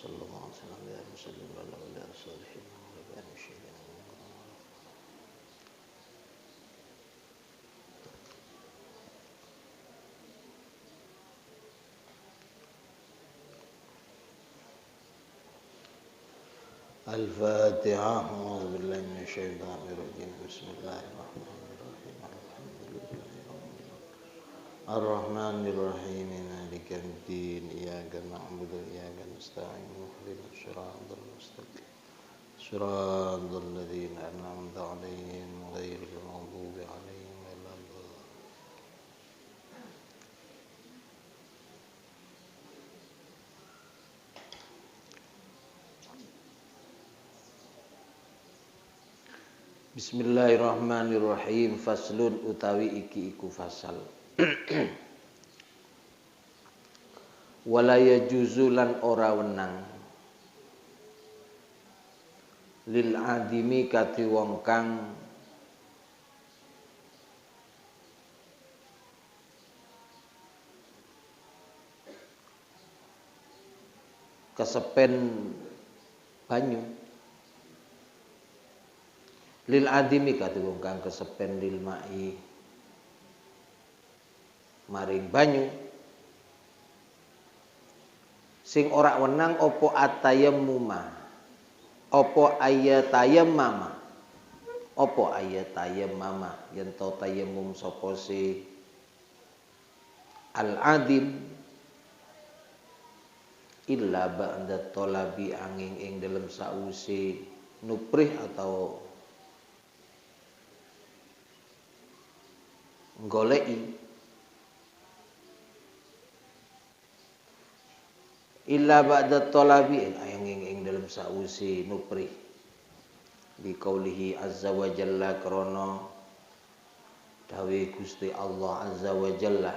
sallallahu alaihi wasallam ala alihi salihin wa ala syai'in. Al-Fatihah. A'udzu billahi minasyaitonir rajim. Bismillahirrahmanirrahim. Ar-Rahmanir Rahim. Maliki yaumiddin. Iyyaka na'budu wa iyyaka nasta'in. Ihdinas siratal mustaqim. Siratal ladzina an'amta 'alaihim ghairil maghdubi 'alaihim waladdallin. Bismillahirrahmanirrahim. Faslun utawi iki iku fasal. Wala yajuzu lan ora wenang lil adimi kati wong kang kesepen banyu, lil adimi kati wong kang kesepen lil mai maring banyu sing ora wenang opo atayammuma opo ayatayammama opo ayatayammama yen to tayammum sapa si al adim illa ba'da talabi angin ing dalem sause nuprih atau goleki illa ba'da talabi ing dalam sausi nupri di qaulihi azza wa jalla krana dawe Gusti Allah azza wa jalla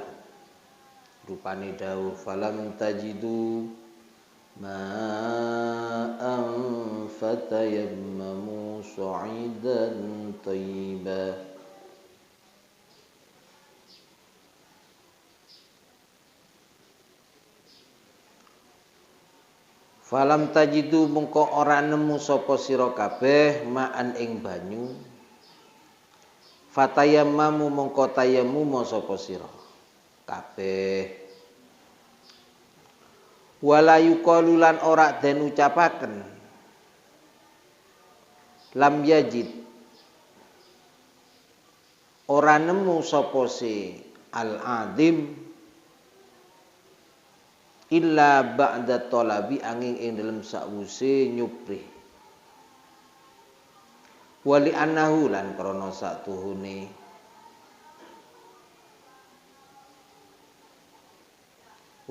rupane dawuh falam tajidu ma'an fatayammamu sa'idan thayyiban. Falam tajidu mengko ora nemu sapa sira kabeh ma'an ing banyu fatayammamu mengko tayammum sapa sira kabeh wala yuqalu lan ora den ucapaken lam yajid ora nemu sapa si al adim illa ba'da talabi angin ing dalam sause nyuprih wali annahu lan krana satuhune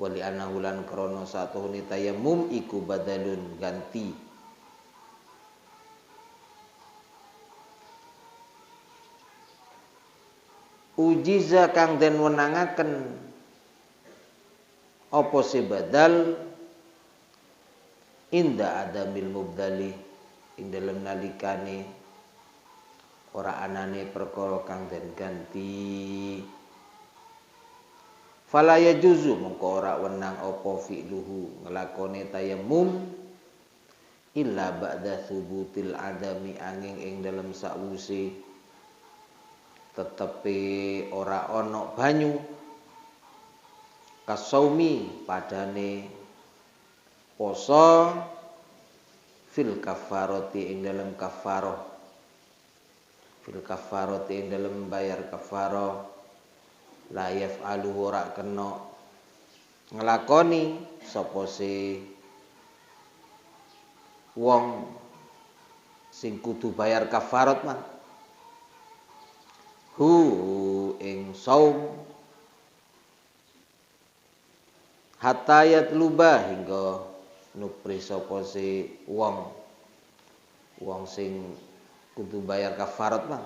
wali annahu lan krana satuhune tayammum iku badalun ganti ujiza kang den wenangaken apa si badal inda adamil mubdali ing dalem nalikane ora anane perkara kang den ganti fala yajuzu mengko ora wenang apa fi'luhu nglakone tayammum illa ba'da thubutil adami angin ing dalem sawuse tetepe ora ana banyu kasaumi padane poso fil kafarati ing dalam kafaroh fil kafarati ing dalam bayar kafaroh la yaf'alu ora kena nglakoni sapa si wong sing kudu bayar kafarat mah hu ing saum hatayat lubah hingga nupri sapa si wong sing kudu bayar kafarat mah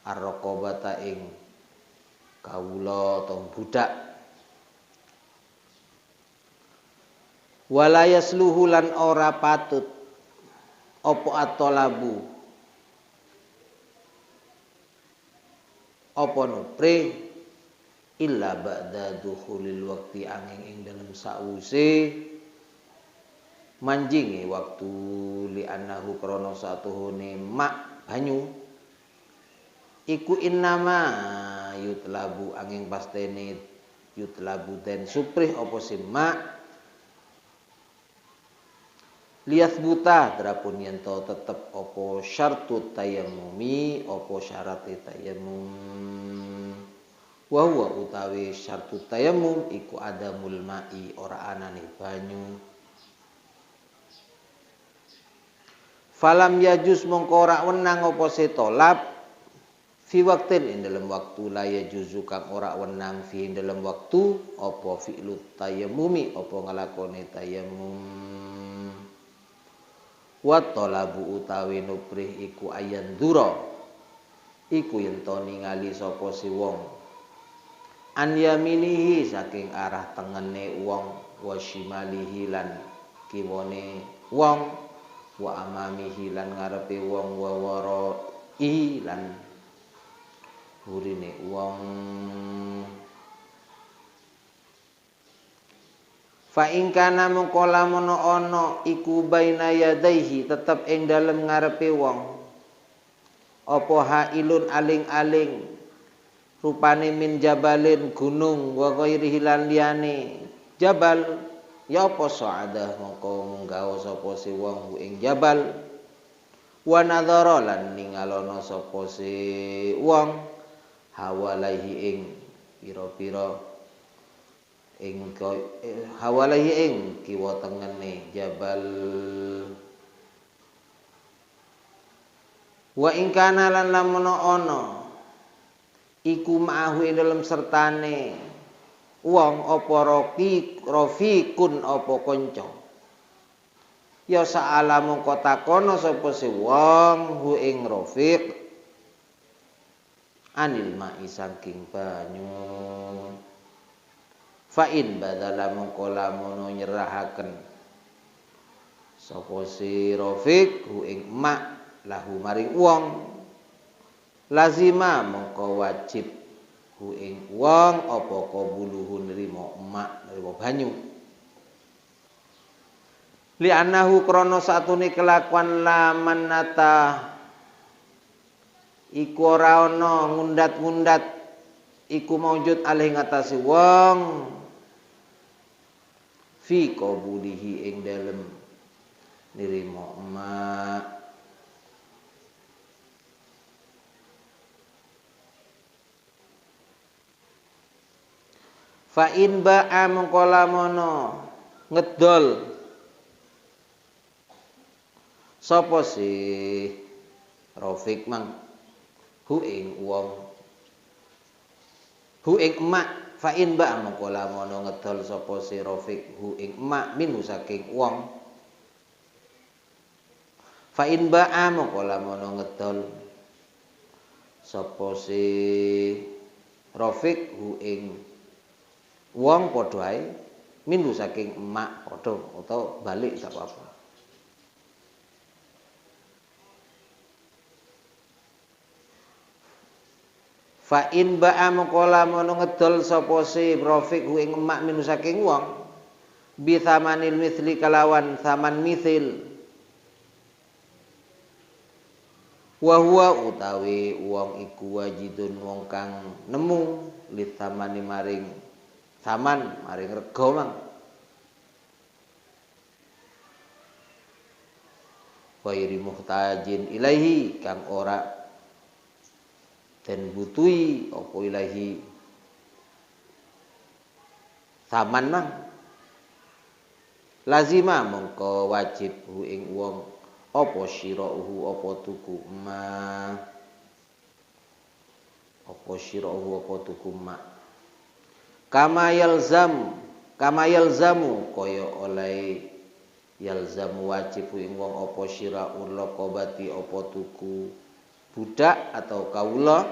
ar-raqabata ing kawula atau budak wala yasluhu lan ora patut apa atolabu apa nupri illa ba'da dukhulil waqti angin ing dalam sause manjingi waktu li annahu krana satuhune mak banyu iku innama yutlabu angin pastene yutlabu den suprih apa si mak lias buta terapun yen to tetep apa syartut tayammumi apa syarat tayammum wa huwa utawi syartut tayammum iku adamul ma'i ora anane banyu falam yajus mongko ora wenang apa se tolap fi waktin ing dalam waktu la yajuzu kang ora wenang fi ing dalam waktu apa fi'lut tayammumi apa nglakone tayammum wa talabu utawi nuprih iku ayan dura iku yen to ningali sapa si wong an yaminihi saking arah tengene wong wa shimalihi lan kiwane wong wa amamihi lan ngarepe wong wa warai lan burine wong fa in kana mongko lamun ana iku baina yadaihi tetep ing dalem ngarepe wong apa hailun aling-aling rupane min jabalin gunung wa ghairihi lan liyane jabal ya apa sa'adah mongko munggawa sapa si wong ing jabal wa nadhara lan ningalono sapa si wong hawalaihi ing pira-pira ing hawalaihi ing kiwa tengene jabal wa ing kana lan lamun ana iku ma'ahu ing dalem sertane wong apa rafiqun apa kanca ya sa'ala mongko takono sapa si wong hu ing rafiq anil ma'i saking banyu fa in badala mongko lamun nyerahaken sapa si rafiq hu ing mak lahu maring wong lazima mongko wajib hu ing wong apa qabuluhu nrimo mak nrimo banyu li annahu krana satune kelakuan laman nata iku ora ana ngundat-ngundat iku maujud alih ngatasi wong fi qabulihi ing dalem nirimo emak fa in ba'a mongko lamono ngedol sapa si Rafiq mang hu ing wong hu ing emak fa in ba mongko lamun ngedol sapa si Rafiq hu ing emak minu saking wong fa in ba mongko lamun ngedol sapa si Rafiq hu ing wong padha ae minu saking emak padha utawa balik sak apa fa in ba'a mongko lamun ngedol sapa si Rafiq hu ing emak minu saking wong bi thamanil mithli kalawan thaman mithil wa huwa utawi wong iku wajidun wong kang nemu li thamani maring thaman maring rega mang wairi muhtajin ilaihi kang ora den butuhi apa ilahi saman mang lazima mongko wajib hu ing wong apa syirauhu apa tuku ma apa syirauhu apa tuku ma kama yalzamu kaya oleh yalzamu wajib hu ing wong apa syiraul raqabati apa tuku budak atau kaula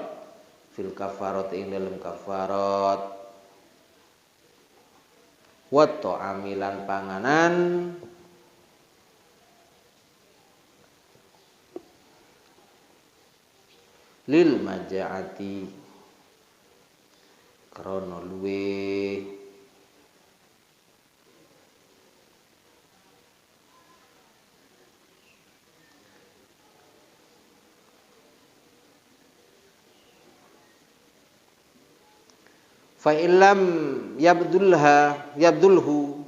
fil kafarat ing dalam kafarat wa ta'amilan panganan lil majaati krana luwe Fa illam yabdulhu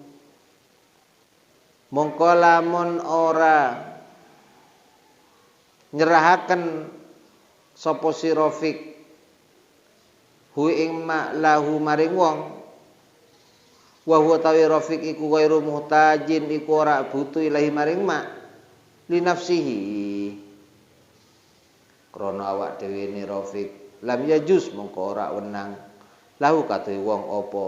mongko lamun ora nyerahaken sapa si Rafiq hu ing ma lahu maring wong wa huwa tawi Rafiq iku ghairu muhtajin iku ora butuh ilahi maring ma li nafsihi krana awak dhewe ni Rafiq lam yajus mongko ora wenang lahu katuhe wong apa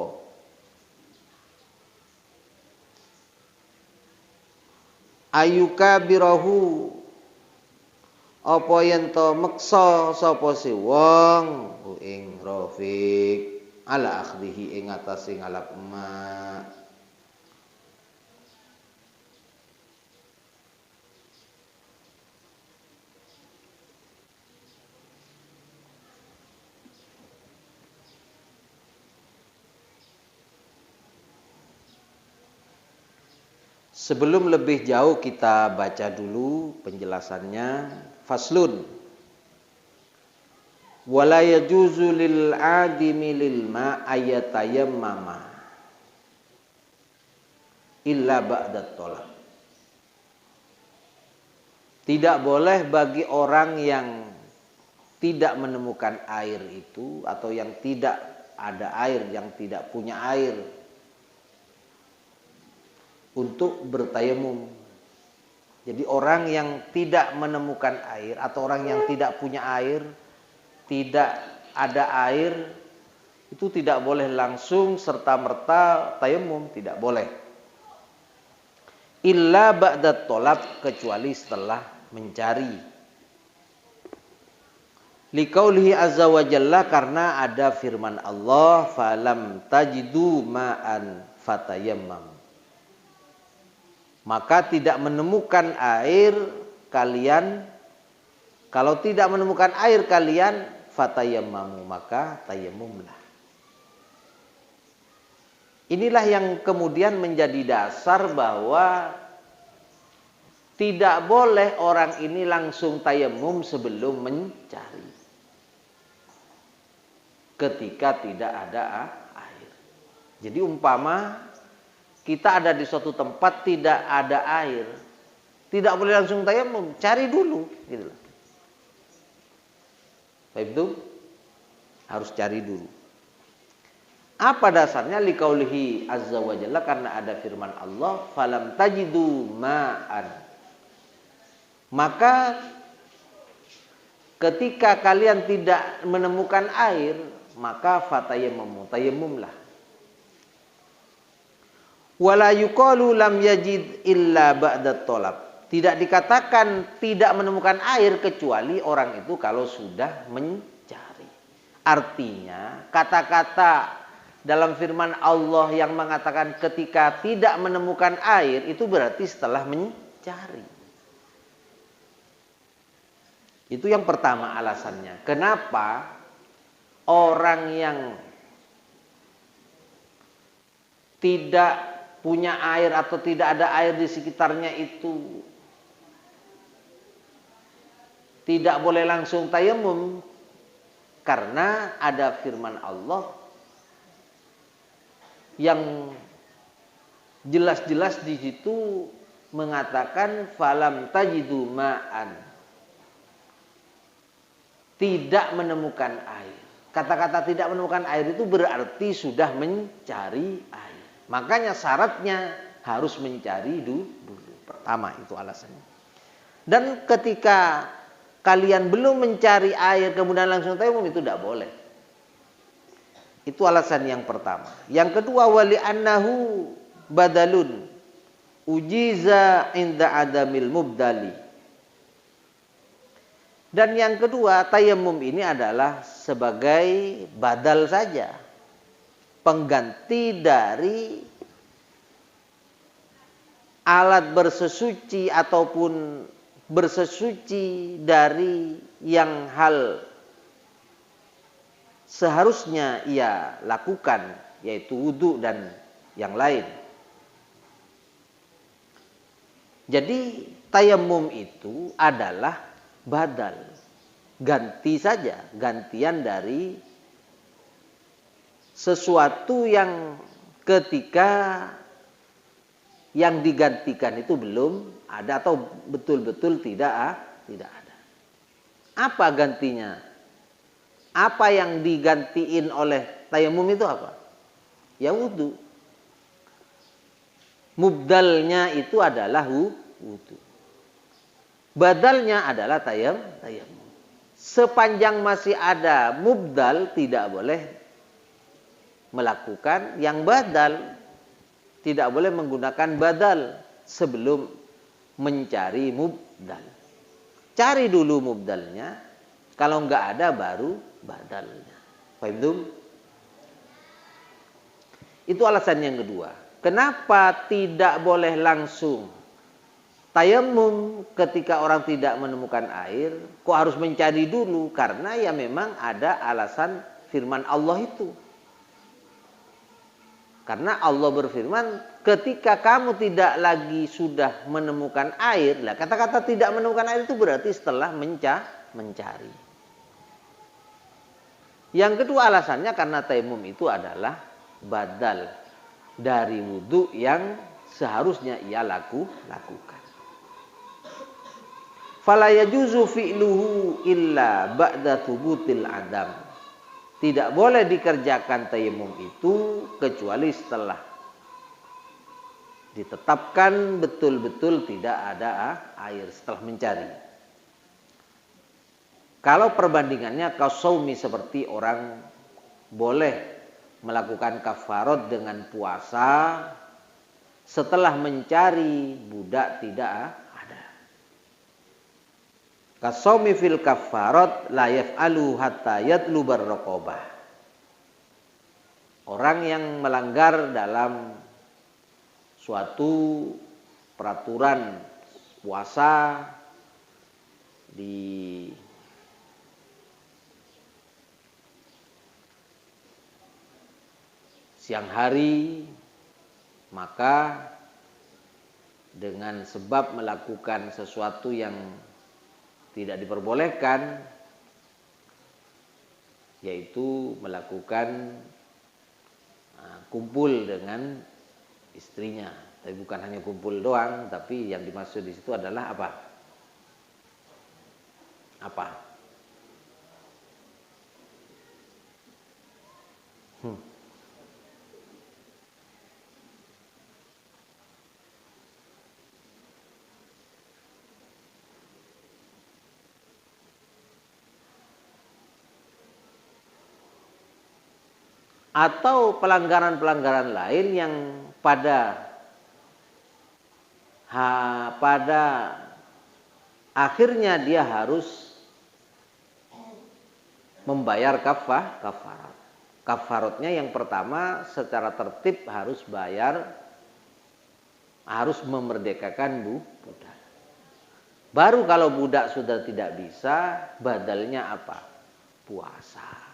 ayuka birahu apa yen to meksa sapa si wong ing Rafiq ala akhdihi ing atase ngalap emak. Sebelum lebih jauh kita baca dulu penjelasannya. Faslun wala yajuzu lil adimi lil ma ayatayammama illa ba'da tolak. Tidak boleh bagi orang yang tidak menemukan air itu atau yang tidak ada air, yang tidak punya air untuk bertayamum. Jadi orang yang tidak menemukan air atau orang yang tidak punya air, tidak ada air, itu tidak boleh langsung serta-merta tayamum, tidak boleh. Illa ba'da tolab, kecuali setelah mencari. Liqaulihi azza wa jalla, karena ada firman Allah, falam tajidu ma'an fatayammam. Maka tidak menemukan air kalian, kalau tidak menemukan air kalian, fatayammamu, maka tayamumlah. Inilah yang kemudian menjadi dasar bahwa tidak boleh orang ini langsung tayamum sebelum mencari. Ketika tidak ada air. Jadi umpama kita ada di suatu tempat tidak ada air, tidak boleh langsung tayamum, cari dulu, gitu. Baik, itu harus cari dulu. Apa dasarnya? Liqaulihi azza wa jalla, karena ada firman Allah, falam tajidu ma'an. Maka ketika kalian tidak menemukan air, maka fatayammamu, tayamumlah. Wala yuqalu lam yajid illa ba'da tolab. Tidak dikatakan tidak menemukan air kecuali orang itu kalau sudah mencari. Artinya kata-kata dalam firman Allah yang mengatakan ketika tidak menemukan air itu berarti setelah mencari. Itu yang pertama alasannya. Kenapa orang yang tidak punya air atau tidak ada air di sekitarnya itu tidak boleh langsung tayamum? Karena ada firman Allah yang jelas-jelas di situ mengatakan falam tajidu ma'an, tidak menemukan air. Kata-kata tidak menemukan air itu berarti sudah mencari air. Makanya syaratnya harus mencari dulu. Pertama itu alasannya. Dan ketika kalian belum mencari air kemudian langsung tayamum, itu tidak boleh. Itu alasan yang pertama. Yang kedua, wali annahu badalun ujiza inda adamil mubdali. Dan yang kedua, tayamum ini adalah sebagai badal saja, pengganti dari alat bersesuci ataupun bersesuci dari yang hal seharusnya ia lakukan, yaitu wudu dan yang lain. Jadi tayamum itu adalah badal, ganti saja, gantian dari sesuatu yang ketika yang digantikan itu belum ada atau betul-betul tidak ada. Apa gantinya? Apa yang digantiin oleh tayamum itu apa? Ya wudu. Mubdalnya itu adalah wudu. Badalnya adalah tayamum. Sepanjang masih ada mubdal, tidak boleh melakukan yang badal. Tidak boleh menggunakan badal sebelum mencari mubdal. Cari dulu mubdalnya. Kalau enggak ada baru badalnya. Paham? Itu alasan yang kedua. Kenapa tidak boleh langsung tayamum ketika orang tidak menemukan air? Kok harus mencari dulu? Karena ya memang ada alasan firman Allah itu. Karena Allah berfirman, ketika kamu tidak lagi sudah menemukan air, lah kata-kata tidak menemukan air itu berarti setelah mencari. Yang kedua alasannya karena tayamum itu adalah badal dari wudu yang seharusnya ia lakukan. Fala yajuzu fi'luhu illa ba'da thubutil adam. Tidak boleh dikerjakan tayamum itu kecuali setelah ditetapkan betul-betul tidak ada air, setelah mencari. Kalau perbandingannya kasaumi, seperti orang boleh melakukan kafarat dengan puasa setelah mencari budak tidak ada. Kasaumi fil kafarat la yaf'alu hatta yatlubar raqabah. Orang yang melanggar dalam suatu peraturan puasa di siang hari, maka dengan sebab melakukan sesuatu yang tidak diperbolehkan, yaitu melakukan kumpul dengan istrinya. Tapi bukan hanya kumpul doang, tapi yang dimaksud di situ adalah apa? Apa? Atau pelanggaran-pelanggaran lain yang pada akhirnya dia harus membayar kafarat. Kafaratnya yang pertama secara tertib harus memerdekakan budak. Baru kalau budak sudah tidak bisa, badalnya apa? Puasa.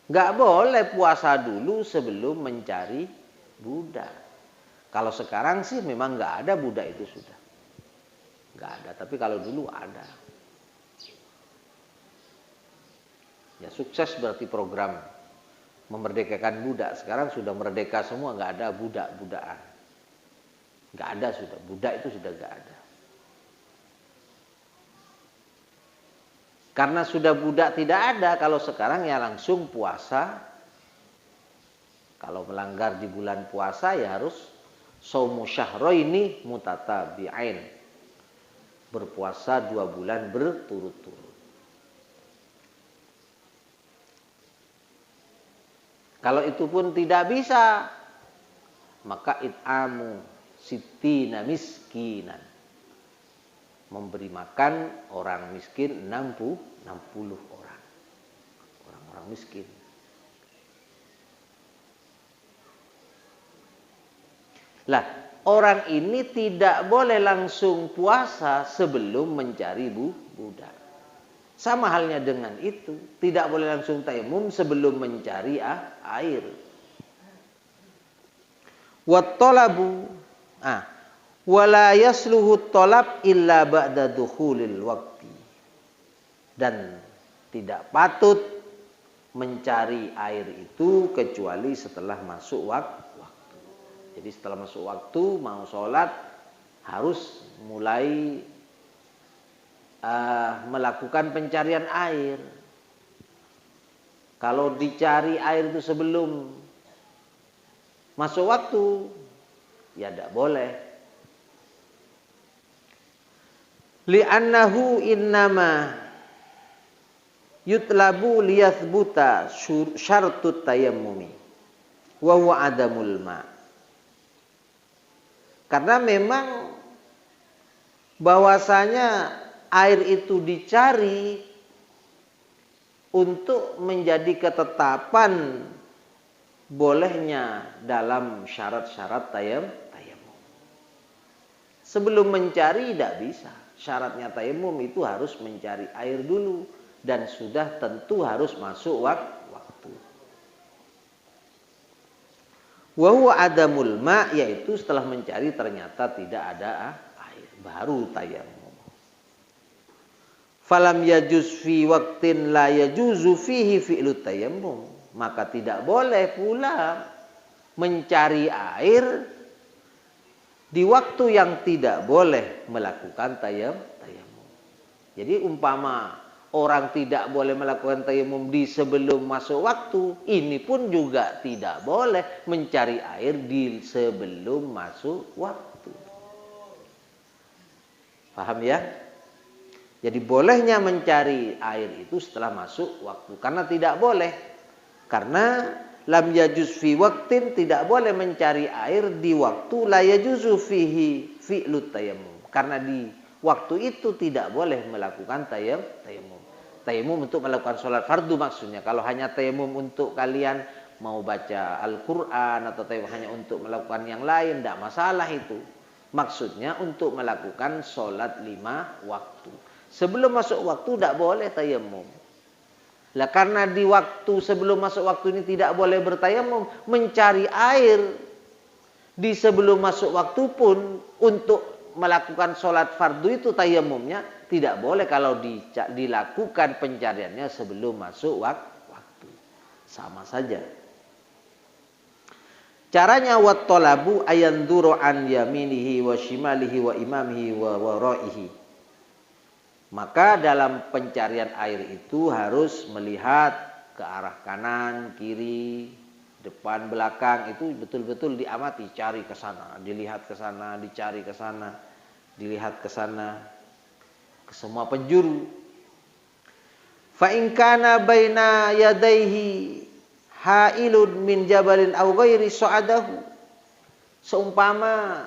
Nggak boleh puasa dulu sebelum mencari budak. Kalau sekarang sih memang nggak ada budak itu sudah. Nggak ada, tapi kalau dulu ada. Ya sukses berarti program memerdekakan budak. Sekarang sudah merdeka semua, nggak ada budak-budakan. Nggak ada sudah, budak itu sudah nggak ada. Karena sudah budak tidak ada, kalau sekarang ya langsung puasa. Kalau melanggar di bulan puasa ya harus shaumu syahraini mutatabi'ain. Berpuasa 2 bulan berturut-turut. Kalau itu pun tidak bisa, maka it'amu sittina miskinan. Memberi makan orang miskin 60 orang. Orang-orang miskin. Lah, orang ini tidak boleh langsung puasa sebelum mencari budak. Sama halnya dengan itu, tidak boleh langsung tayamum sebelum mencari air. Wat talabu wala yasluhu talab illa ba'da dukhulil waqti. Dan tidak patut mencari air itu kecuali setelah masuk waktu. Jadi setelah masuk waktu mau sholat harus mulai melakukan pencarian air. Kalau dicari air itu sebelum masuk waktu, ya tidak boleh. Li'annahu innama yutlabu liyathbuta syartut tayammumi wa huwa adamul ma. Karena memang bahwasanya air itu dicari untuk menjadi ketetapan bolehnya dalam syarat-syarat tayammum. Sebelum mencari tidak bisa. Syaratnya tayammum itu harus mencari air dulu dan sudah tentu harus masuk waktu. Wa huwa adamul ma, yaitu setelah mencari ternyata tidak ada air, baru tayammum. Falam yajuz fi waqtin la yajuzu fihi fi'lut tayammum, maka tidak boleh pula mencari air di waktu yang tidak boleh melakukan tayammum. Jadi umpama orang tidak boleh melakukan tayammum di sebelum masuk waktu, ini pun juga tidak boleh mencari air di sebelum masuk waktu. Paham ya? Jadi bolehnya mencari air itu setelah masuk waktu. Karena tidak boleh. Karena lam yajuz fi waqtin, tidak boleh mencari air di waktu la yajuzu fihi fi'lut tayammum. Karena di waktu itu tidak boleh melakukan tayammum. Tayammum untuk melakukan sholat fardu maksudnya. Kalau hanya tayammum untuk kalian mau baca Al-Quran atau tayammum hanya untuk melakukan yang lain, tidak masalah itu. Maksudnya untuk melakukan sholat 5 waktu. Sebelum masuk waktu tidak boleh tayammum. Lah karena di waktu sebelum masuk waktu ini tidak boleh bertayammum, mencari air di sebelum masuk waktu pun untuk melakukan sholat fardu itu tayammumnya tidak boleh kalau dilakukan pencariannya sebelum masuk waktu. Sama saja. Caranya wat talabu ayanduru an yaminihi wa shimalihi wa imamihi wa waraihi. Maka dalam pencarian air itu harus melihat ke arah kanan, kiri, depan, belakang, itu betul-betul diamati, cari ke sana, dilihat ke sana, dicari ke sana, dilihat ke sana, ke semua penjuru. Fa in kana baina yadayhi hailun min jabalin aw ghairi sa'adahu. Seumpama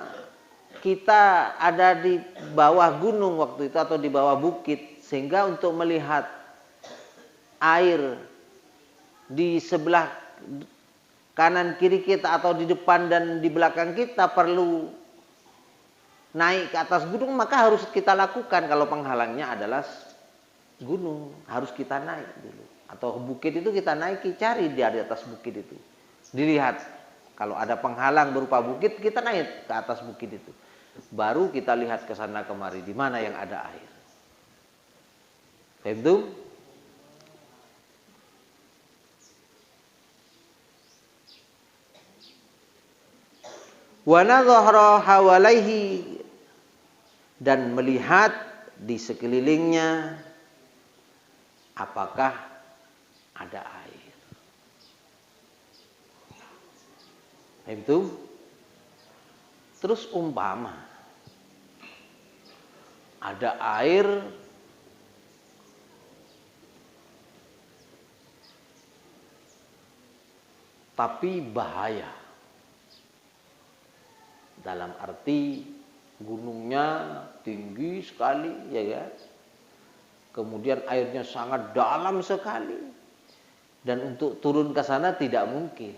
kita ada di bawah gunung waktu itu atau di bawah bukit, sehingga untuk melihat air di sebelah kanan kiri kita atau di depan dan di belakang kita perlu naik ke atas gunung, maka harus kita lakukan. Kalau penghalangnya adalah gunung, harus kita naik dulu. Atau bukit itu kita naiki, cari di atas bukit itu, dilihat. Kalau ada penghalang berupa bukit, kita naik ke atas bukit itu. Baru kita lihat ke sana kemari di mana yang ada air. Paham? Wa nadhara hawalaihi, dan melihat di sekelilingnya apakah ada air. Paham? Terus umpama ada air tapi bahaya, dalam arti gunungnya tinggi sekali, ya kan? Kemudian airnya sangat dalam sekali dan untuk turun ke sana tidak mungkin.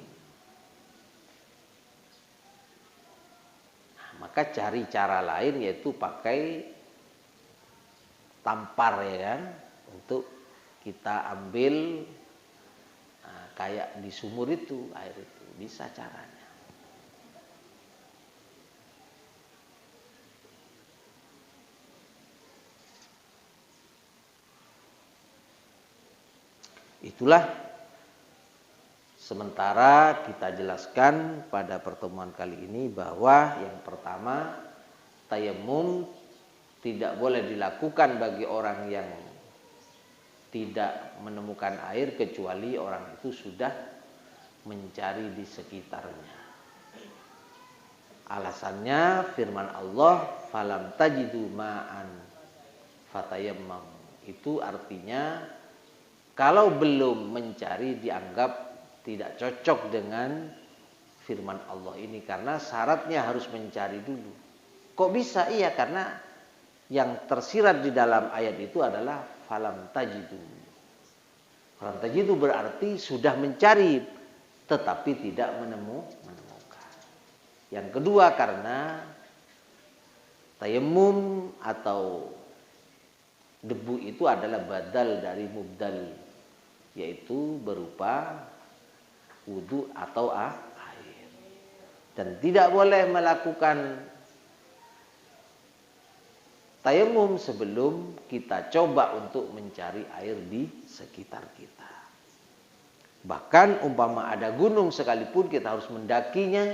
Nah, maka cari cara lain, yaitu pakai tampar, ya kan, untuk kita ambil kayak di sumur itu air itu, bisa caranya. Itulah Sementara kita jelaskan pada pertemuan kali ini bahwa yang pertama, tayamum tidak boleh dilakukan bagi orang yang tidak menemukan air kecuali orang itu sudah mencari di sekitarnya. Alasannya firman Allah, falam tajidu ma'an fatayammam. Itu artinya kalau belum mencari dianggap tidak cocok dengan firman Allah ini karena syaratnya harus mencari dulu. Kok bisa? Iya, karena yang tersirat di dalam ayat itu adalah falam tajidu. Falam tajidu berarti sudah mencari tetapi tidak menemukan. Yang kedua, karena tayamum atau debu itu adalah badal dari mubdal, yaitu berupa wudu atau air. Dan tidak boleh melakukan tayamum sebelum kita coba untuk mencari air di sekitar kita. Bahkan umpama ada gunung sekalipun kita harus mendakinya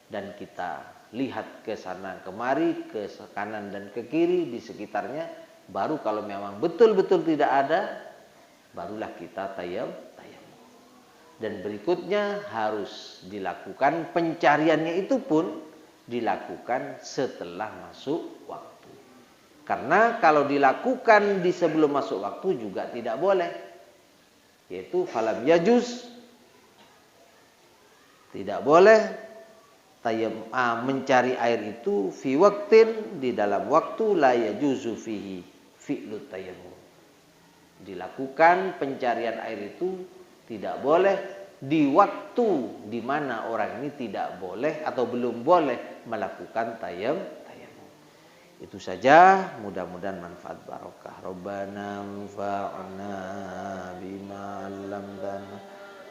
dan kita lihat ke sana kemari, ke kanan dan ke kiri di sekitarnya, baru kalau memang betul-betul tidak ada, barulah kita tayamum. Dan berikutnya harus dilakukan pencariannya, itu pun dilakukan setelah masuk waktu. Karena kalau dilakukan di sebelum masuk waktu juga tidak boleh. Yaitu falam yajuz, tidak boleh mencari air itu fi waqtin, di dalam waktu la yajuzu fihi fi'lut tayammum. Dilakukan pencarian air itu tidak boleh di waktu di mana orang ini tidak boleh atau belum boleh melakukan tayamum. Itu saja, mudah-mudahan manfaat barokah. Rabbana anfa'na bima 'allamtana.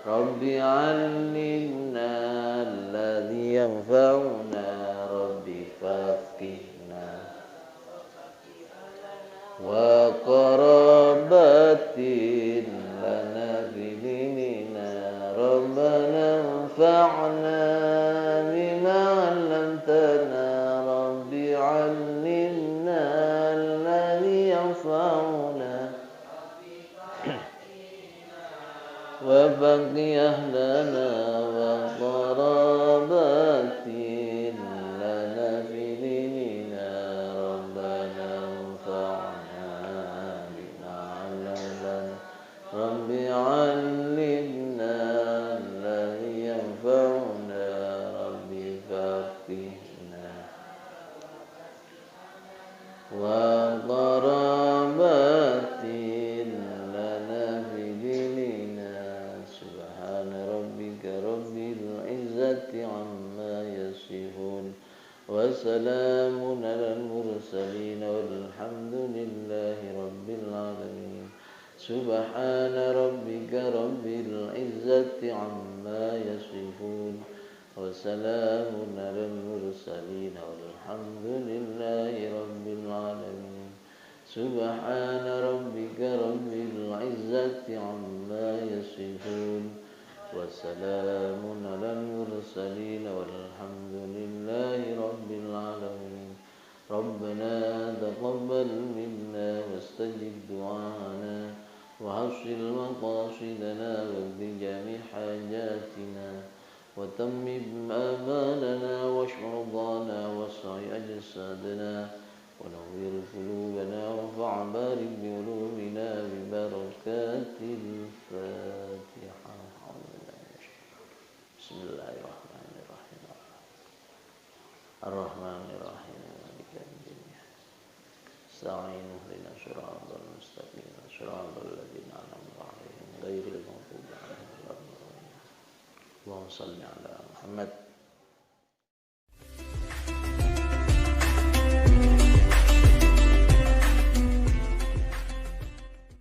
Rabbi 'allimna alladhi yanfa'una. Rabbi faqihna. Wa qarabatin lana bidinina. Rabbana anfa'na bima 'allamtana. Rabbi 'allimna alladhi yanfa'una. Wa baqiyah lana wa qarabatin lana fi dinina. Rabbana anfa'na bima 'allamtana. Rabbi 'allimna alladhi yanfa'una. Rabbi faqihna. Wa qarabatin lana fi dinina. Subhana rabbika rabbil izzati amma yasifun. Wa salamun alal mursalin walhamdulillahi rabbil alamin. Subhana rabbika rabbil izzati amma yasifun. Wassalamun alal mursalin walhamdulillahi rabbil alamin. Subhana rabbika rabbil izzati amma yasifun. Wassalamun alal mursalin walhamdulillahi rabbil alamin. Rabbana taqabbal minna wastajib du'ana wa hasil maqasidana waqdi jami hajatina. وتمم آمالنا واشف مرضانا واسع أجسادنا ونور قلوبنا وارفع بارك بعلومنا ببركات الفاتحة. بسم الله الرحمن الرحيم. الرحمن الرحيم مالك يوم الدين. استعين اهدنا الصراط المستقيم صراط الذين أنعمت عليهم غير المغضوب عليهم. اللهم صل على محمد